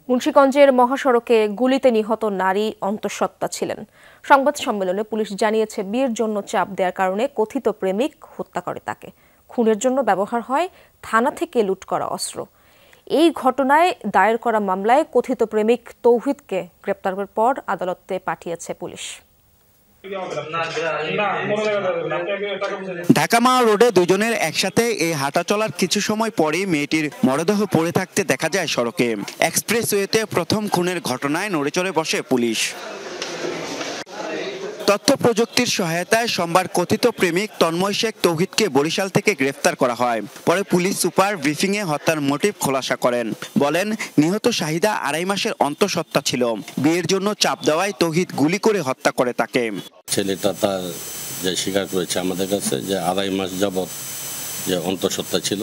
মুন্সিগঞ্জের মহাসড়কে গুলিতে নিহত নারী অন্তঃসত্ত্বা ছিলেন। সংবাদ সম্মেলনে পুলিশ জানিয়েছে, বিয়ের জন্য চাপ দেওয়ার কারণে কথিত প্রেমিক হত্যা করে তাকে। খুনের জন্য ব্যবহার হয় থানা থেকে লুট করা অস্ত্র। এই ঘটনায় দায়ের করা মামলায় কথিত প্রেমিক তৌহিদকে গ্রেপ্তারের পর আদালতে পাঠিয়েছে পুলিশ। ঢাকা মাওয়া রোডে দুজনের একসাথে এই হাঁটা চলার কিছু সময় পরেই মেয়েটির মরদেহ পড়ে থাকতে দেখা যায় সড়কে। এক্সপ্রেসওয়েতে প্রথম খুনের ঘটনায় নড়েচড়ে বসে পুলিশ। তথ্য প্রযুক্তির সহায়তায় সোমবার কথিত প্রেমিক তন্ময় শেখ তৌহিদকে বরিশাল থেকে গ্রেফতার করা হয়। পরে পুলিশ সুপার ব্রিফিংয়ে হত্যার মোটিভ খোলাসা করেন। বলেন, নিহত শাহিদা 2.5 মাসের অন্তঃসত্ত্বা ছিল। বিয়ের জন্য চাপ দেওয়ায় তৌহিদ গুলি করে হত্যা করে তাকে। ছেলেটা তার যে স্বীকার করেছে আমাদের কাছে যে 2.5 মাস যাবৎ যে অন্তঃসত্ত্বা ছিল,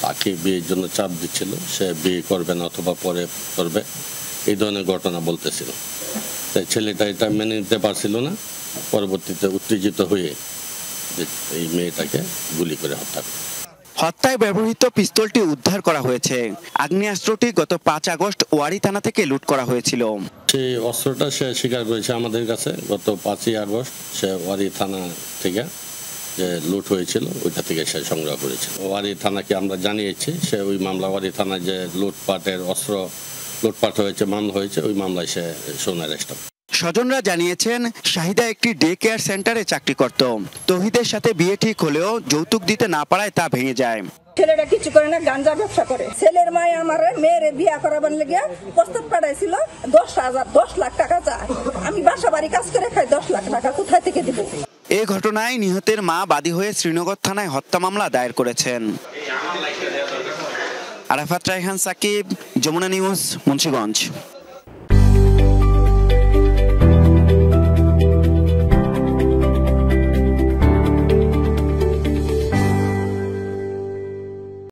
তাকে বিয়ের জন্য চাপ দিচ্ছিল, সে বিয়ে করবে না অথবা পরে করবে, এই ধরনের ঘটনা বলতেছিল। তাই ছেলেটা এটা মেনে নিতে পারছিল না। পরবর্তীতে উত্তেজিত হয়ে এই মেয়েটাকে গুলি করে হত্যা করে। হত্যায় ব্যবহৃত পিস্তলটি উদ্ধার করা হয়েছে। আগ্নেয়াস্ত্রটি গত 5 আগস্ট ওয়ারী থানা থেকে লুট করা হয়েছিল। সেই অস্ত্রটা সে স্বীকার করেছে আমাদের কাছে। গত 5ই আগস্ট সে ওয়ারী থানা থেকে যে লুট হয়েছিল ওইটা থেকে সে সংগ্রহ করেছিল। ওয়ারী থানাকে আমরা জানিয়েছি, সে ওই মামলা ওয়ারী থানায় যে লুটপাটের অস্ত্র লুটপাট হয়েছে, মামলা হয়েছে, ওই মামলায় সে অ্যারেস্ট। স্বজনরা জানিয়েছেন, শাহিদা একটি ডে কেয়ার সেন্টারে চাকরি করত। তৌহিদের সাথে বিয়ে ঠিক হলেও যৌতুক দিতে না পারায় তা ভেঙে যায়। ছেলেটা কিছু করে না, গাঞ্জা ব্যবসা করে। ছেলের মায়ে আমার মেয়ের বিয়ে করাবার লেগে প্রস্তাব পাঠাইছিল 10 লাখ টাকা চায়। আমি বাসা বাড়ি কাজ করে খাই, 10 লাখ টাকা কোথায় থেকে দিব? এই ঘটনায় নিহতের মা বাদী হয়ে শ্রীনগর থানায় হত্যা মামলা দায়ের করেছেন। আরাফাত রায়হান সাকিব, যমুনা নিউজ, মুন্সিগঞ্জ।